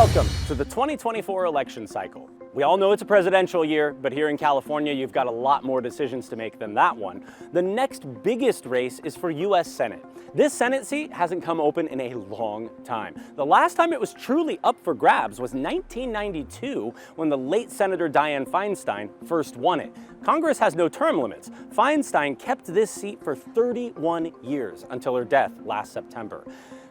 Welcome to the 2024 election cycle. We all know it's a presidential year, but here in California, you've got a lot more decisions to make than that one. The next biggest race is for U.S. Senate. This Senate seat hasn't come open in a long time. The last time it was truly up for grabs was 1992, when the late Senator Dianne Feinstein first won it. Congress has no term limits. Feinstein kept this seat for 31 years until her death last September.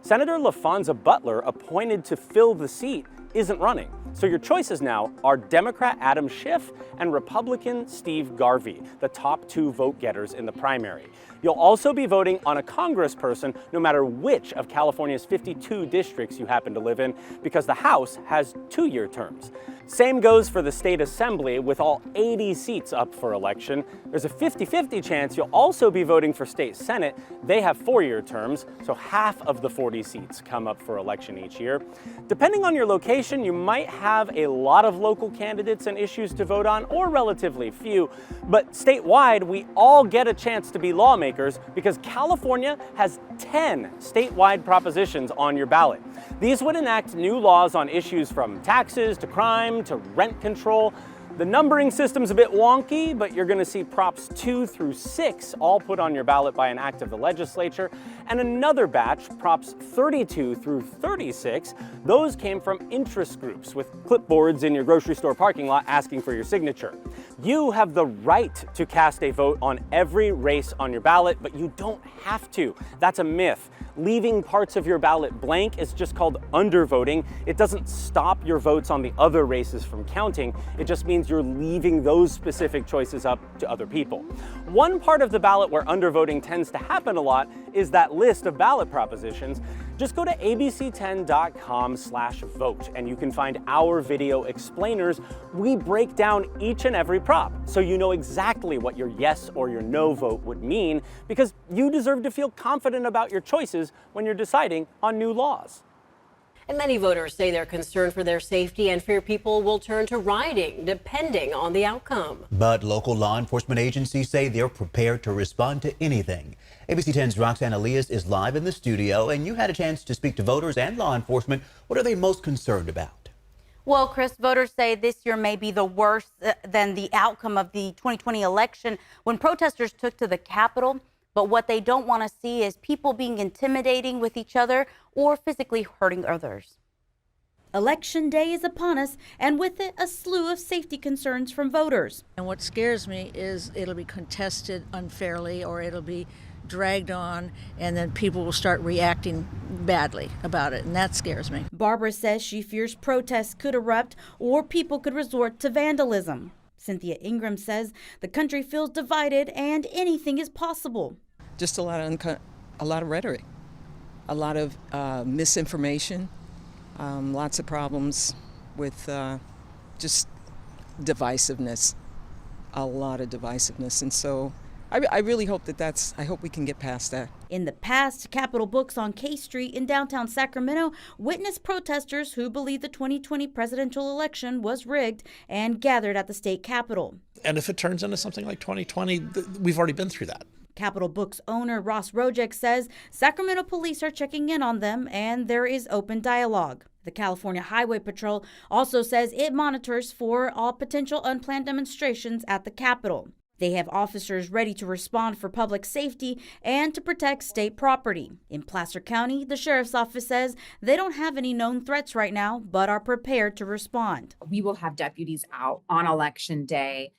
Senator LaFonza Butler, appointed to fill the seat, isn't running. So your choices now are Democrat Adam Schiff and Republican Steve Garvey, the top two vote getters in the primary. You'll also be voting on a congressperson no matter which of California's 52 districts you happen to live in, because the House has two-year terms. Same goes for the state assembly, with all 80 seats up for election. There's a 50-50 chance you'll also be voting for state senate. They have four-year terms, so half of the 40 seats come up for election each year. Depending on your location, you might have a lot of local candidates and issues to vote on, or relatively few. But statewide, we all get a chance to be lawmakers because California has 10 statewide propositions on your ballot. These would enact new laws on issues from taxes to crime to rent control. The numbering system's a bit wonky, but you're going to see Props 2 through 6 all put on your ballot by an act of the legislature, and another batch, Props 32 through 36, those came from interest groups with clipboards in your grocery store parking lot asking for your signature. You have the right to cast a vote on every race on your ballot, but you don't have to. That's a myth. Leaving parts of your ballot blank is just called undervoting. It doesn't stop your votes on the other races from counting. It just means you're leaving those specific choices up to other people. One part of the ballot where undervoting tends to happen a lot is that list of ballot propositions. Just go to abc10.com/vote and you can find our video explainers. We break down each and every prop so you know exactly what your yes or your no vote would mean, because you deserve to feel confident about your choices when you're deciding on new laws. And many voters say they're concerned for their safety and fear people will turn to rioting depending on the outcome. But local law enforcement agencies say they're prepared to respond to anything. ABC 10's Roxanne Elias is live in the studio, and you had a chance to speak to voters and law enforcement. What are they most concerned about? Well, Chris, voters say this year may be the worst than the outcome of the 2020 election when protesters took to the Capitol. But what they don't want to see is people being intimidating with each other or physically hurting others. Election day is upon us, and with it, a slew of safety concerns from voters. And what scares me is it'll be contested unfairly, or it'll be dragged on, and then people will start reacting badly about it, and that scares me. Barbara says she fears protests could erupt or people could resort to vandalism. Cynthia Ingram says the country feels divided and anything is possible. Just a lot of rhetoric, a lot of misinformation, lots of problems with just divisiveness, a lot of divisiveness. And so I really hope I hope we can get past that. In the past, Capitol Books on K Street in downtown Sacramento witnessed protesters who believed the 2020 presidential election was rigged and gathered at the state capitol. And if it turns into something like 2020, we've already been through that. Capitol Books owner Ross Rojek says Sacramento police are checking in on them and there is open dialogue. The California Highway Patrol also says it monitors for all potential unplanned demonstrations at the Capitol. They have officers ready to respond for public safety and to protect state property. In Placer County, the sheriff's office says they don't have any known threats right now, but are prepared to respond. We will have deputies out on election day,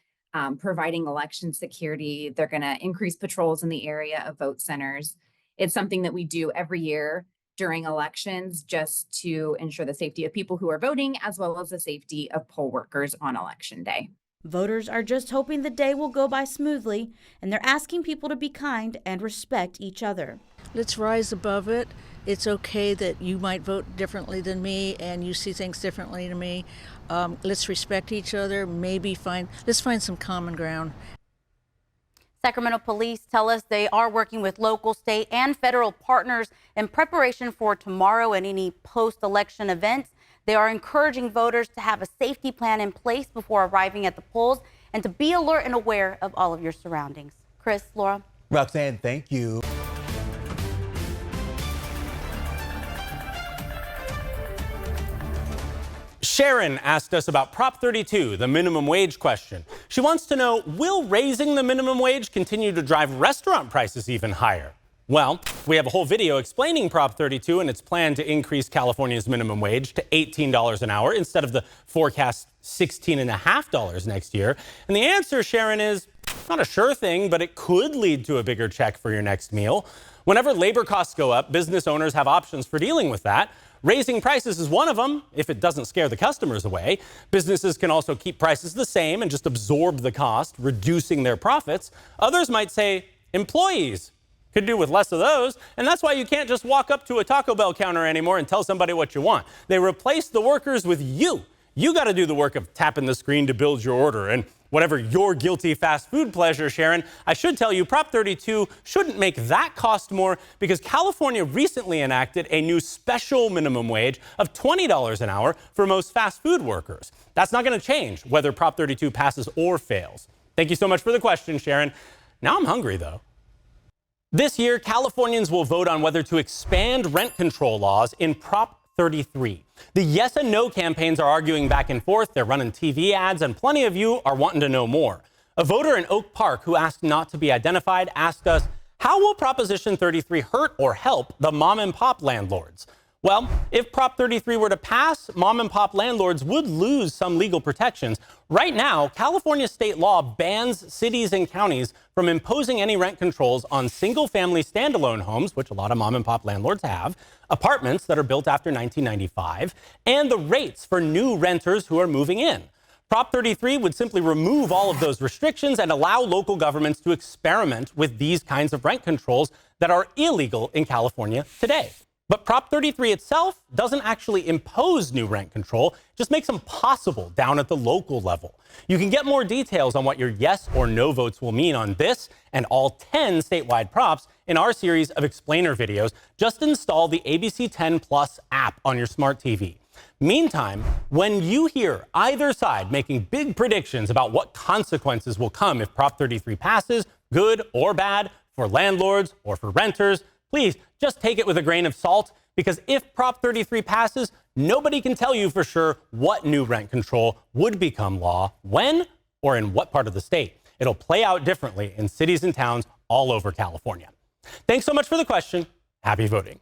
providing election security. They're going to increase patrols in the area of vote centers. It's something that we do every year during elections just to ensure the safety of people who are voting, as well as the safety of poll workers on election day. Voters are just hoping the day will go by smoothly, and they're asking people to be kind and respect each other. Let's rise above it. It's okay that you might vote differently than me and you see things differently than me. Let's respect each other. Let's find some common ground. Sacramento police tell us they are working with local, state, and federal partners in preparation for tomorrow and any post-election events. They are encouraging voters to have a safety plan in place before arriving at the polls and to be alert and aware of all of your surroundings. Chris, Laura. Roxanne, thank you. Sharon asked us about Prop 32, the minimum wage question. She wants to know, will raising the minimum wage continue to drive restaurant prices even higher? Well, we have a whole video explaining Prop 32 and its plan to increase California's minimum wage to $18 an hour instead of the forecast $16.50 next year. And the answer, Sharon, is not a sure thing, but it could lead to a bigger check for your next meal. Whenever labor costs go up, business owners have options for dealing with that. Raising prices is one of them, if it doesn't scare the customers away. Businesses can also keep prices the same and just absorb the cost, reducing their profits. Others might say employees could do with less of those, and that's why you can't just walk up to a Taco Bell counter anymore and tell somebody what you want. They replace the workers with you. You got to do the work of tapping the screen to build your order. And whatever your guilty fast food pleasure, Sharon, I should tell you Prop 32 shouldn't make that cost more because California recently enacted a new special minimum wage of $20 an hour for most fast food workers. That's not going to change whether Prop 32 passes or fails. Thank you so much for the question, Sharon. Now I'm hungry, though. This year, Californians will vote on whether to expand rent control laws in Prop 33. The yes and no campaigns are arguing back and forth. They're running TV ads, and plenty of you are wanting to know more. A voter in Oak Park who asked not to be identified asked us, how will Proposition 33 hurt or help the mom and pop landlords? Well, if Prop 33 were to pass, mom and pop landlords would lose some legal protections. Right now, California state law bans cities and counties from imposing any rent controls on single-family standalone homes, which a lot of mom and pop landlords have, apartments that are built after 1995, and the rates for new renters who are moving in. Prop 33 would simply remove all of those restrictions and allow local governments to experiment with these kinds of rent controls that are illegal in California today. But Prop 33 itself doesn't actually impose new rent control, it just makes them possible down at the local level. You can get more details on what your yes or no votes will mean on this and all 10 statewide props in our series of explainer videos. Just install the ABC 10 Plus app on your smart TV. Meantime, when you hear either side making big predictions about what consequences will come if Prop 33 passes, good or bad, for landlords or for renters, please just take it with a grain of salt, because if Prop 33 passes, nobody can tell you for sure what new rent control would become law, when, or in what part of the state. It'll play out differently in cities and towns all over California. Thanks so much for the question. Happy voting.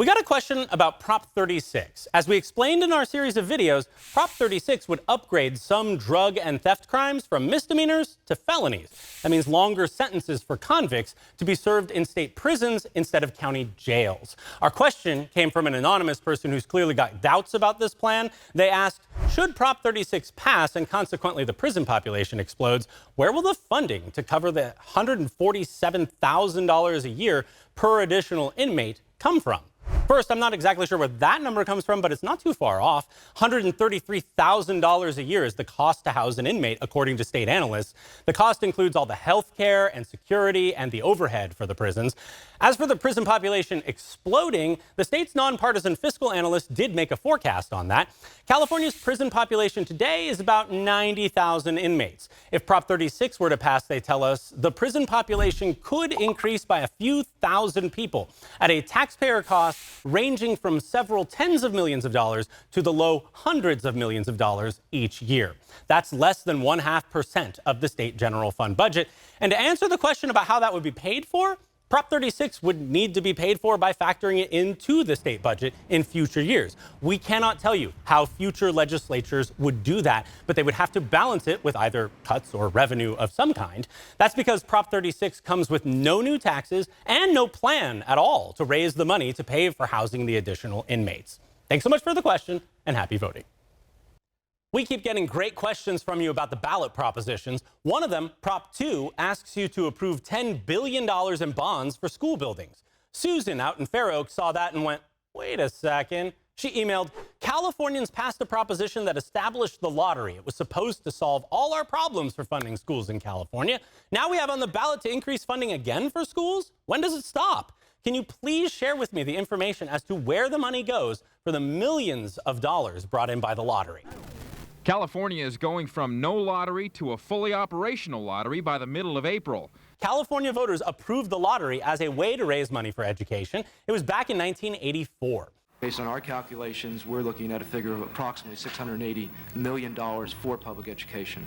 We got a question about Prop 36. As we explained in our series of videos, Prop 36 would upgrade some drug and theft crimes from misdemeanors to felonies. That means longer sentences for convicts to be served in state prisons instead of county jails. Our question came from an anonymous person who's clearly got doubts about this plan. They asked, should Prop 36 pass and consequently the prison population explodes, where will the funding to cover the $147,000 a year per additional inmate come from? First, I'm not exactly sure where that number comes from, but it's not too far off. $133,000 a year is the cost to house an inmate, according to state analysts. The cost includes all the health care and security and the overhead for the prisons. As for the prison population exploding, the state's nonpartisan fiscal analyst did make a forecast on that. California's prison population today is about 90,000 inmates. If Prop 36 were to pass, they tell us, the prison population could increase by a few thousand people at a taxpayer cost ranging from several tens of millions of dollars to the low hundreds of millions of dollars each year. That's less than 0.5% of the state general fund budget. And to answer the question about how that would be paid for, Prop 36 would need to be paid for by factoring it into the state budget in future years. We cannot tell you how future legislatures would do that, but they would have to balance it with either cuts or revenue of some kind. That's because Prop 36 comes with no new taxes and no plan at all to raise the money to pay for housing the additional inmates. Thanks so much for the question, and happy voting. We keep getting great questions from you about the ballot propositions. One of them, Prop 2, asks you to approve $10 billion in bonds for school buildings. Susan out in Fair Oaks saw that and went, wait a second. She emailed, Californians passed a proposition that established the lottery. It was supposed to solve all our problems for funding schools in California. Now we have on the ballot to increase funding again for schools? When does it stop? Can you please share with me the information as to where the money goes for the millions of dollars brought in by the lottery? California is going from no lottery to a fully operational lottery by the middle of April. California voters approved the lottery as a way to raise money for education. It was back in 1984. Based on our calculations, we're looking at a figure of approximately $680 million for public education.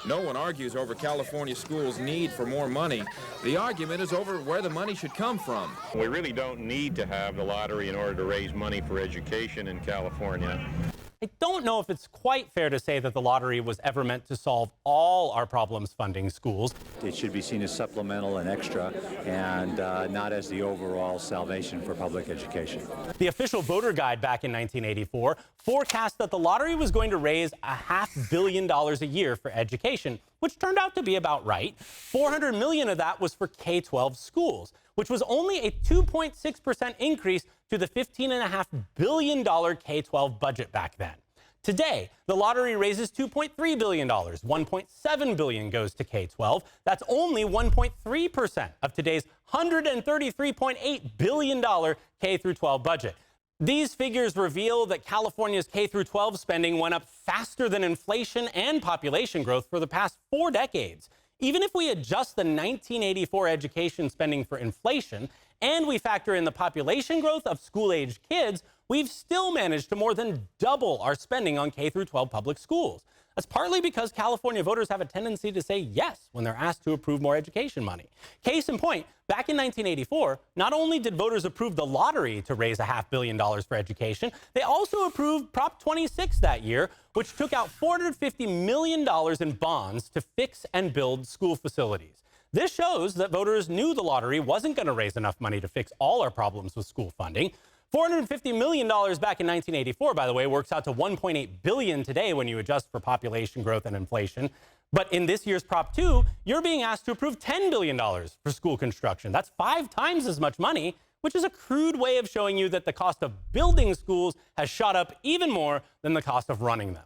No one argues over California schools' need for more money. The argument is over where the money should come from. We really don't need to have the lottery in order to raise money for education in California. I don't know if it's quite fair to say that the lottery was ever meant to solve all our problems funding schools. It should be seen as supplemental and extra, and not as the overall salvation for public education. The official voter guide back in 1984 forecast that the lottery was going to raise $500 million a year for education, which turned out to be about right. $400 million of that was for K-12 schools, which was only a 2.6% increase to the $15.5 billion K-12 budget back then. Today, the lottery raises $2.3 billion. $1.7 billion goes to K-12. That's only 1.3% of today's $133.8 billion K-12 budget. These figures reveal that California's K-12 spending went up faster than inflation and population growth for the past 4 decades. Even if we adjust the 1984 education spending for inflation and we factor in the population growth of school-aged kids, we've still managed to more than double our spending on K-12 public schools. That's partly because California voters have a tendency to say yes when they're asked to approve more education money. Case in point, back in 1984, not only did voters approve the lottery to raise $500 million for education, they also approved Prop 26 that year, which took out $450 million in bonds to fix and build school facilities. This shows that voters knew the lottery wasn't going to raise enough money to fix all our problems with school funding. $450 million back in 1984, by the way, works out to $1.8 billion today when you adjust for population growth and inflation. But in this year's Prop 2, you're being asked to approve $10 billion for school construction. That's 5 times as much money, which is a crude way of showing you that the cost of building schools has shot up even more than the cost of running them.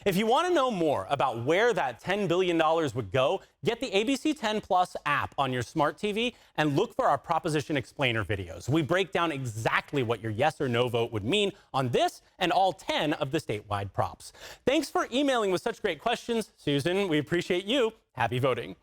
If you want to know more about where that $10 billion would go, get the ABC 10 Plus app on your smart TV and look for our Proposition Explainer videos. We break down exactly what your yes or no vote would mean on this and all 10 of the statewide props. Thanks for emailing with such great questions. Susan, we appreciate you. Happy voting.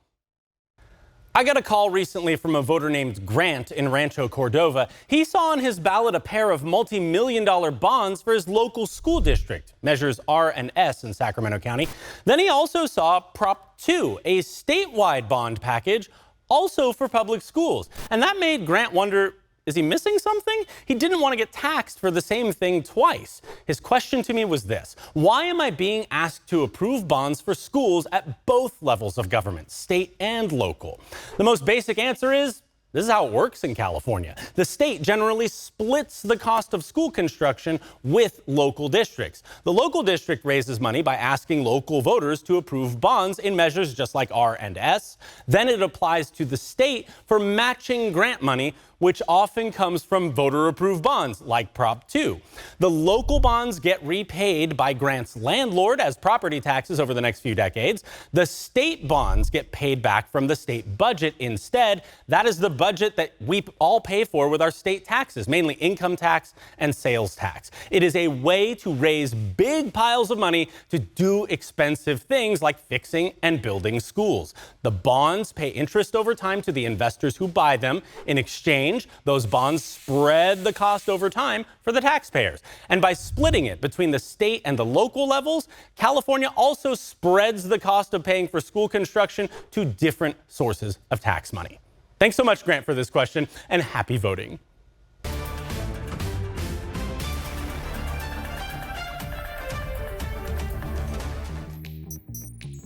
I got a call recently from a voter named Grant in Rancho Cordova. He saw on his ballot a pair of multi-million-dollar bonds for his local school district, measures R and S in Sacramento County. Then he also saw Prop 2, a statewide bond package, also for public schools. And that made Grant wonder, is he missing something? He didn't want to get taxed for the same thing twice. His question to me was this: why am I being asked to approve bonds for schools at both levels of government, state and local? The most basic answer is, this is how it works in California. The state generally splits the cost of school construction with local districts. The local district raises money by asking local voters to approve bonds in measures just like R and S. Then it applies to the state for matching grant money, which often comes from voter-approved bonds, like Prop 2. The local bonds get repaid by Grant's landlord as property taxes over the next few decades. The state bonds get paid back from the state budget instead. That is the budget that we all pay for with our state taxes, mainly income tax and sales tax. It is a way to raise big piles of money to do expensive things like fixing and building schools. The bonds pay interest over time to the investors who buy them. In exchange, those bonds spread the cost over time for the taxpayers. And by splitting it between the state and the local levels, California also spreads the cost of paying for school construction to different sources of tax money. Thanks so much, Grant, for this question, and happy voting.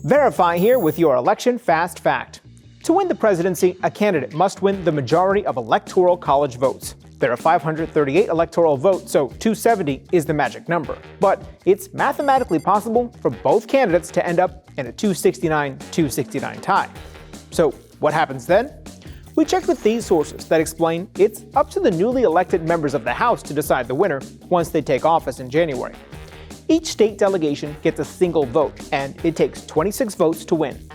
Verify here with your election fast fact. To win the presidency, a candidate must win the majority of electoral college votes. There are 538 electoral votes, so 270 is the magic number. But it's mathematically possible for both candidates to end up in a 269-269 tie. So what happens then? We checked with these sources that explain it's up to the newly elected members of the House to decide the winner once they take office in January. Each state delegation gets a single vote, and it takes 26 votes to win.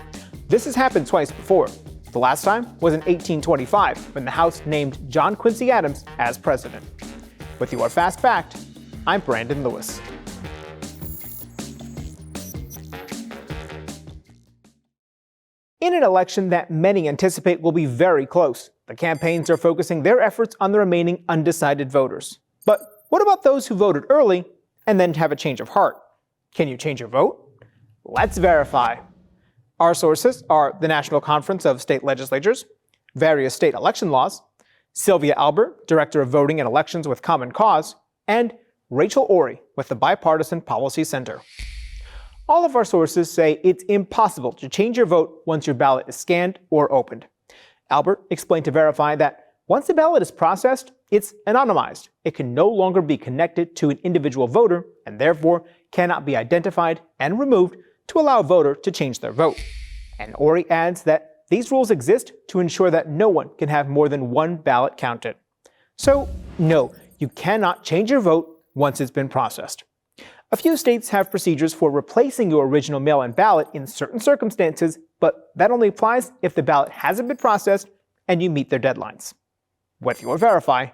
This has happened twice before. The last time was in 1825, when the House named John Quincy Adams as president. With your Fast Fact, I'm Brandon Lewis. In an election that many anticipate will be very close, the campaigns are focusing their efforts on the remaining undecided voters. But What about those who voted early and then have a change of heart? Can you change your vote? Let's verify. Our sources are the National Conference of State Legislatures, various state election laws, Sylvia Albert, Director of Voting and Elections with Common Cause, and Rachel Ori with the Bipartisan Policy Center. All of our sources say it's impossible to change your vote once your ballot is scanned or opened. Albert explained to Verify that once the ballot is processed, it's anonymized. It can no longer be connected to an individual voter and therefore cannot be identified and removed to allow a voter to change their vote. And Ori adds that these rules exist to ensure that no one can have more than one ballot counted. So, no, you cannot change your vote once it's been processed. A few states have procedures for replacing your original mail-in ballot in certain circumstances, but that only applies if the ballot hasn't been processed and you meet their deadlines. With your Verify,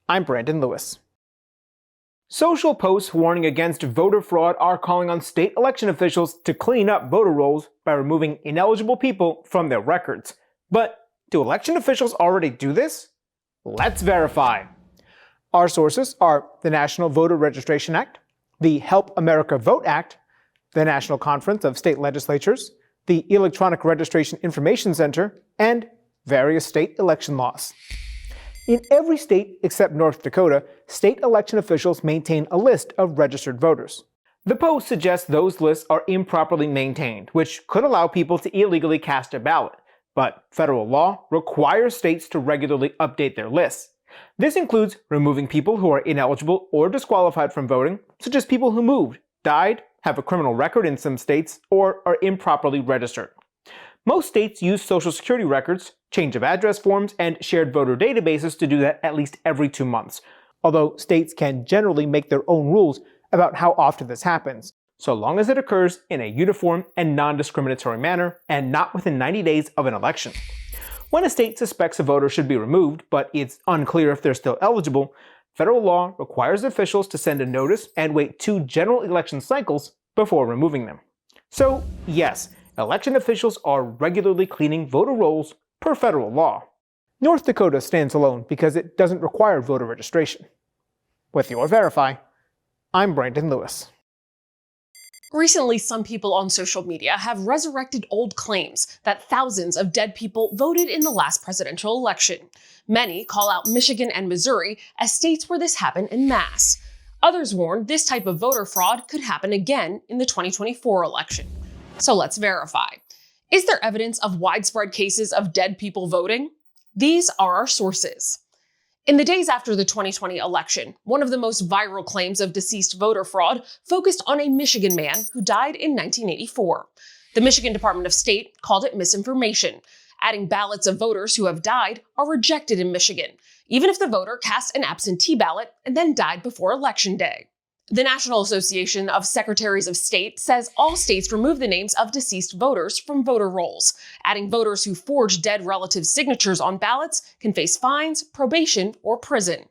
I'm Brandon Lewis. Social posts warning against voter fraud are calling on state election officials to clean up voter rolls by removing ineligible people from their records. But do election officials already do this? Let's verify. Our sources are the National Voter Registration Act, the Help America Vote Act, the National Conference of State Legislatures, the Electronic Registration Information Center, and various state election laws. In every state except North Dakota, state election officials maintain a list of registered voters. The post suggests those lists are improperly maintained, which could allow people to illegally cast a ballot. But federal law requires states to regularly update their lists. This includes removing people who are ineligible or disqualified from voting, such as people who moved, died, have a criminal record in some states, or are improperly registered. Most states use Social Security records, change of address forms, and shared voter databases to do that at least every 2 months, although states can generally make their own rules about how often this happens, so long as it occurs in a uniform and non-discriminatory manner and not within 90 days of an election. When a state suspects a voter should be removed, but it's unclear if they're still eligible, federal law requires officials to send a notice and wait 2 general election cycles before removing them. So, yes, election officials are regularly cleaning voter rolls per federal law. North Dakota stands alone because it doesn't require voter registration. With your Verify, I'm Brandon Lewis. Recently, some people on social media have resurrected old claims that thousands of dead people voted in the last presidential election. Many call out Michigan and Missouri as states where this happened en masse. Others warn this type of voter fraud could happen again in the 2024 election. So let's verify. Is there evidence of widespread cases of dead people voting? These are our sources. In the days after the 2020 election, one of the most viral claims of deceased voter fraud focused on a Michigan man who died in 1984. The Michigan Department of State called it misinformation, adding ballots of voters who have died are rejected in Michigan, even if the voter cast an absentee ballot and then died before Election Day. The National Association of Secretaries of State says all states remove the names of deceased voters from voter rolls, adding voters who forge dead relatives' signatures on ballots can face fines, probation, or prison.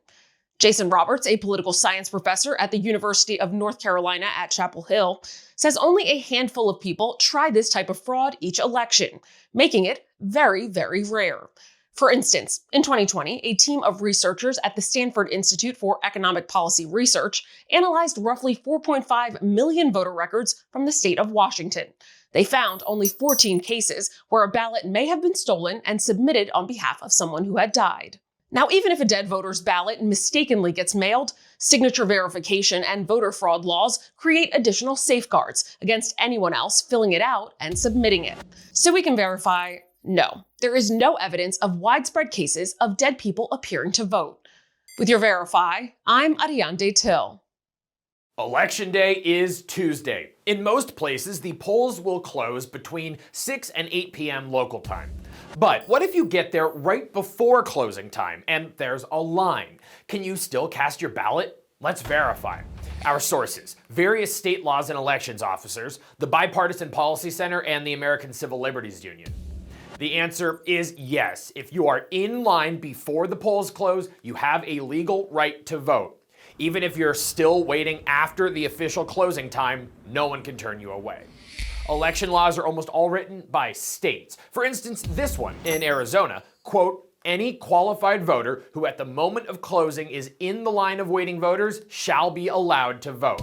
Jason Roberts, a political science professor at the University of North Carolina at Chapel Hill, says only a handful of people try this type of fraud each election, making it very, very rare. For instance, in 2020, a team of researchers at the Stanford Institute for Economic Policy Research analyzed roughly 4.5 million voter records from the state of Washington. They found only 14 cases where a ballot may have been stolen and submitted on behalf of someone who had died. Now, even if a dead voter's ballot mistakenly gets mailed, signature verification and voter fraud laws create additional safeguards against anyone else filling it out and submitting it. So we can verify, no, there is no evidence of widespread cases of dead people appearing to vote. With your Verify, I'm Ariande Till. Election Day is Tuesday. In most places, the polls will close between 6 and 8 p.m. local time. But what if you get there right before closing time and there's a line? Can you still cast your ballot? Let's verify. Our sources: various state laws and elections officers, the Bipartisan Policy Center, and the American Civil Liberties Union. The answer is yes. If you are in line before the polls close, you have a legal right to vote. Even if you're still waiting after the official closing time, no one can turn you away. Election laws are almost all written by states. For instance, this one in Arizona, quote, Any qualified voter who at the moment of closing is in the line of waiting voters shall be allowed to vote.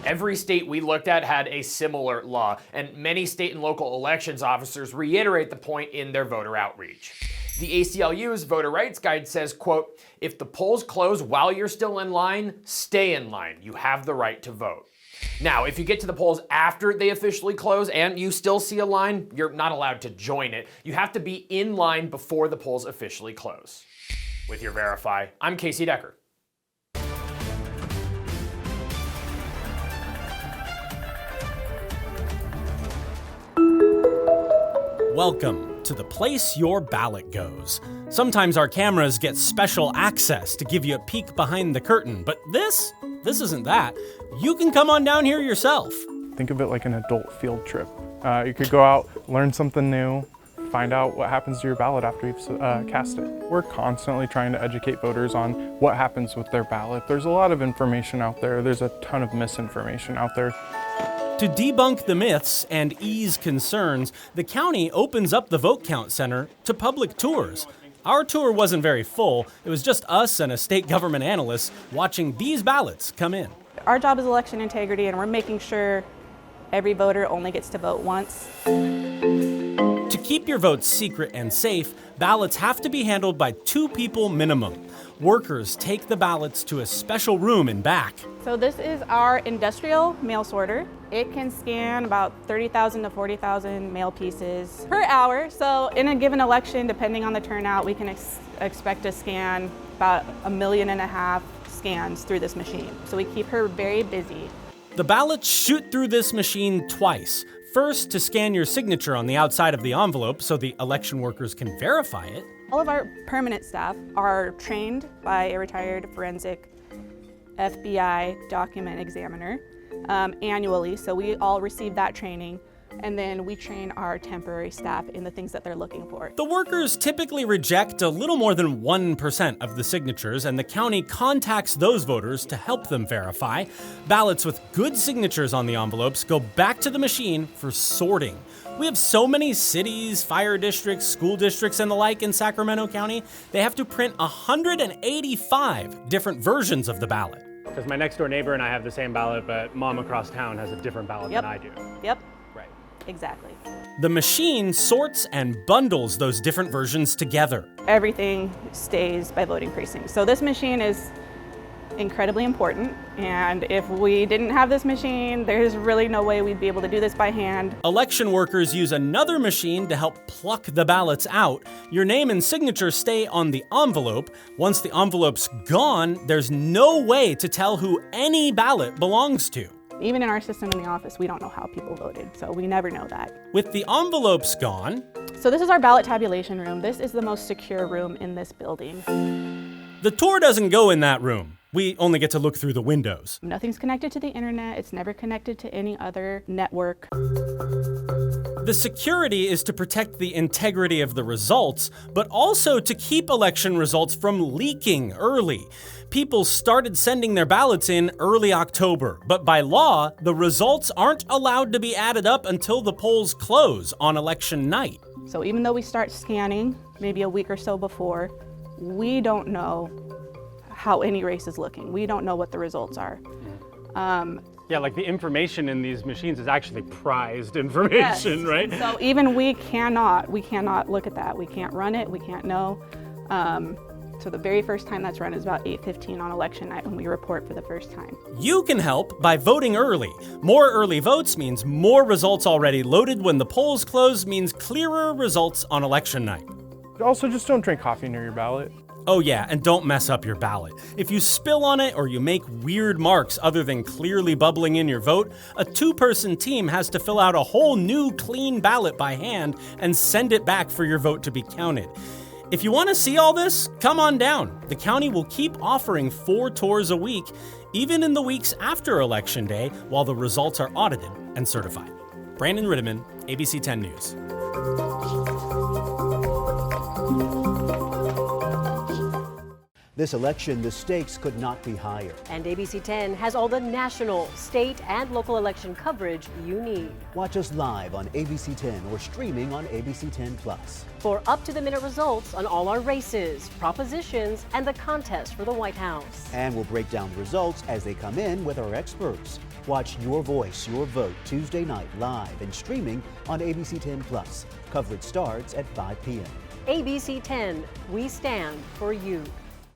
Every state we looked at had a similar law, and many state and local elections officers reiterate the point in their voter outreach. The ACLU's voter rights guide says, quote, "If the polls close while you're still in line, stay in line. You have the right to vote." Now, if you get to the polls after they officially close and you still see a line, you're not allowed to join it. You have to be in line before the polls officially close. With your Verify, I'm Casey Decker. Welcome to the place your ballot goes. Sometimes our cameras get special access to give you a peek behind the curtain, but this isn't that. You can come on down here yourself. Think of it like an adult field trip. You could go out, learn something new, find out what happens to your ballot after you've cast it. We're constantly trying to educate voters on what happens with their ballot. There's a lot of information out there. There's a ton of misinformation out there. To debunk the myths and ease concerns, the county opens up the vote count center to public tours. Our tour wasn't very full. It was just us and a state government analyst watching these ballots come in. Our job is election integrity, and we're making sure every voter only gets to vote once. To keep your votes secret and safe, ballots have to be handled by 2 people minimum. Workers take the ballots to a special room in back. So this is our industrial mail sorter. It can scan about 30,000 to 40,000 mail pieces per hour. So in a given election, depending on the turnout, we can expect to scan about 1.5 million scans through this machine. So we keep her very busy. The ballots shoot through this machine twice. First, to scan your signature on the outside of the envelope so the election workers can verify it. All of our permanent staff are trained by a retired forensic FBI document examiner annually, so we all receive that training, and then we train our temporary staff in the things that they're looking for. The workers typically reject a little more than 1% of the signatures, and the county contacts those voters to help them verify. Ballots with good signatures on the envelopes go back to the machine for sorting. We have so many cities, fire districts, school districts, and the like in Sacramento County, they have to print 185 different versions of the ballot. Because my next door neighbor and I have the same ballot, but mom across town has a different ballot than I do. Yep. Right. Exactly. The machine sorts and bundles those different versions together. Everything stays by voting precinct. So this machine is incredibly important, and if we didn't have this machine, there's really no way we'd be able to do this by hand. Election workers use another machine to help pluck the ballots out. Your name and signature stay on the envelope. Once the envelope's gone, there's no way to tell who any ballot belongs to. Even in our system in the office, we don't know how people voted, so we never know that. With the envelopes gone... So this is our ballot tabulation room. This is the most secure room in this building. The tour doesn't go in that room. We only get to look through the windows. Nothing's connected to the internet. It's never connected to any other network. The security is to protect the integrity of the results, but also to keep election results from leaking early. People started sending their ballots in early October, but by law, the results aren't allowed to be added up until the polls close on election night. So even though we start scanning maybe a week or so before, we don't know how any race is looking. We don't know what the results are. Yeah, like the information in these machines is actually prized information, yes. Right? So even we cannot look at that. We can't run it, we can't know. So the very first time that's run is about 8:15 on election night when we report for the first time. You can help by voting early. More early votes means more results already loaded when the polls close, means clearer results on election night. Also, just don't drink coffee near your ballot. Oh yeah, and don't mess up your ballot. If you spill on it or you make weird marks other than clearly bubbling in your vote, a 2-person team has to fill out a whole new clean ballot by hand and send it back for your vote to be counted. If you want to see all this, come on down. The county will keep offering 4 tours a week, even in the weeks after Election Day, while the results are audited and certified. Brandon Rittiman, ABC 10 News. This election, the stakes could not be higher. And ABC 10 has all the national, state, and local election coverage you need. Watch us live on ABC 10 or streaming on ABC 10 Plus. For up-to-the-minute results on all our races, propositions, and the contest for the White House. And we'll break down the results as they come in with our experts. Watch Your Voice, Your Vote Tuesday night live and streaming on ABC 10 Plus. Coverage starts at 5 p.m. ABC 10, we stand for you.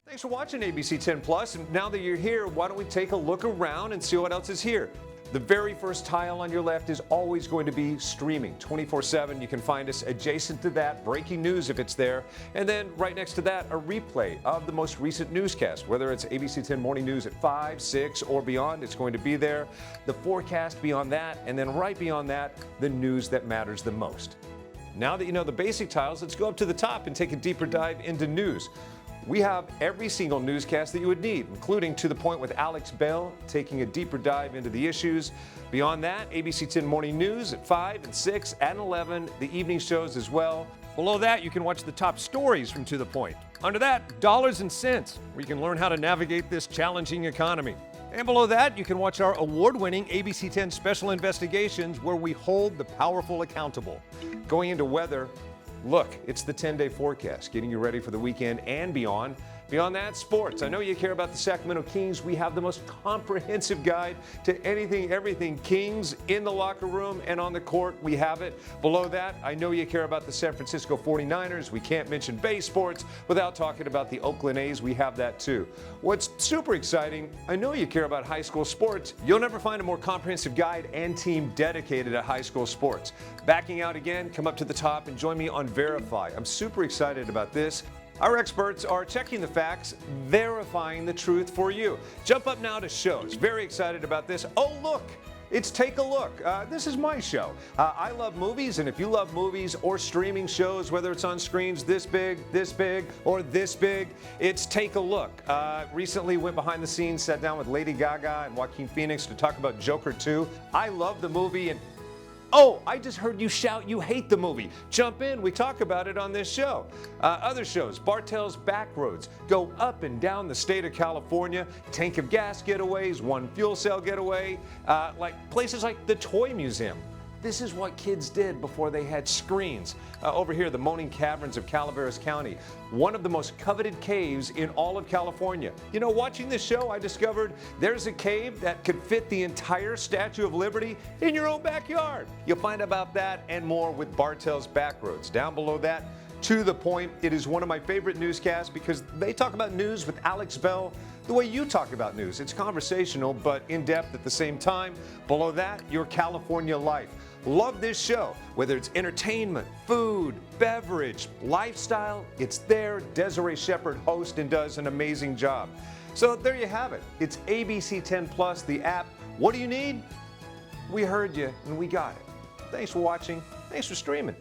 Thanks for watching ABC 10 Plus. And now that you're here, why don't we take a look around and see what else is here? The very first tile on your left is always going to be streaming 24/7. You can find us adjacent to that, breaking news if it's there. And then right next to that, a replay of the most recent newscast. Whether it's ABC 10 Morning News at 5, 6, or beyond, it's going to be there. The forecast beyond that, and then right beyond that, the news that matters the most. Now that you know the basic tiles, let's go up to the top and take a deeper dive into news. We have every single newscast that you would need, including To the Point with Alex Bell, taking a deeper dive into the issues. Beyond that, ABC 10 Morning News at 5 and 6 and 11, the evening shows as well. Below that, you can watch the top stories from To the Point. Under that, Dollars and Cents, where you can learn how to navigate this challenging economy. And below that, you can watch our award-winning ABC 10 Special Investigations, where we hold the powerful accountable. Going into weather, look, it's the 10-day forecast, getting you ready for the weekend and beyond. Beyond that, sports. I know you care about the Sacramento Kings. We have the most comprehensive guide to anything, everything Kings in the locker room and on the court. We have it. Below that, I know you care about the San Francisco 49ers. We can't mention base sports without talking about the Oakland A's. We have that too. What's super exciting, I know you care about high school sports. You'll never find a more comprehensive guide and team dedicated to high school sports. Backing out again, come up to the top and join me on Verify. I'm super excited about this. Our experts are checking the facts, verifying the truth for you. Jump up now to shows. Very excited about this. Oh, look, it's Take a Look. This is my show. I love movies, and if you love movies or streaming shows, whether it's on screens this big, or this big, it's Take a Look. Recently went behind the scenes, sat down with Lady Gaga and Joaquin Phoenix to talk about Joker 2. I love the movie, and oh, I just heard you shout you hate the movie. Jump in, we talk about it on this show. Other shows, Bartell's Backroads, go up and down the state of California, tank of gas getaways, one fuel cell getaway, like places like the Toy Museum. This is what kids did before they had screens. Over here, the Moaning Caverns of Calaveras County, one of the most coveted caves in all of California. You know, watching this show, I discovered there's a cave that could fit the entire Statue of Liberty in your own backyard. You'll find about that and more with Bartell's Backroads. Down below that, To the Point. It is one of my favorite newscasts because they talk about news with Alex Bell the way you talk about news. It's conversational, but in-depth at the same time. Below that, Your California Life. Love this show. Whether it's entertainment, food, beverage, lifestyle, it's there. Desiree Shepherd hosts and does an amazing job. So there you have it. It's ABC 10 Plus, the app. What do you need? We heard you and we got it. Thanks for watching. Thanks for streaming.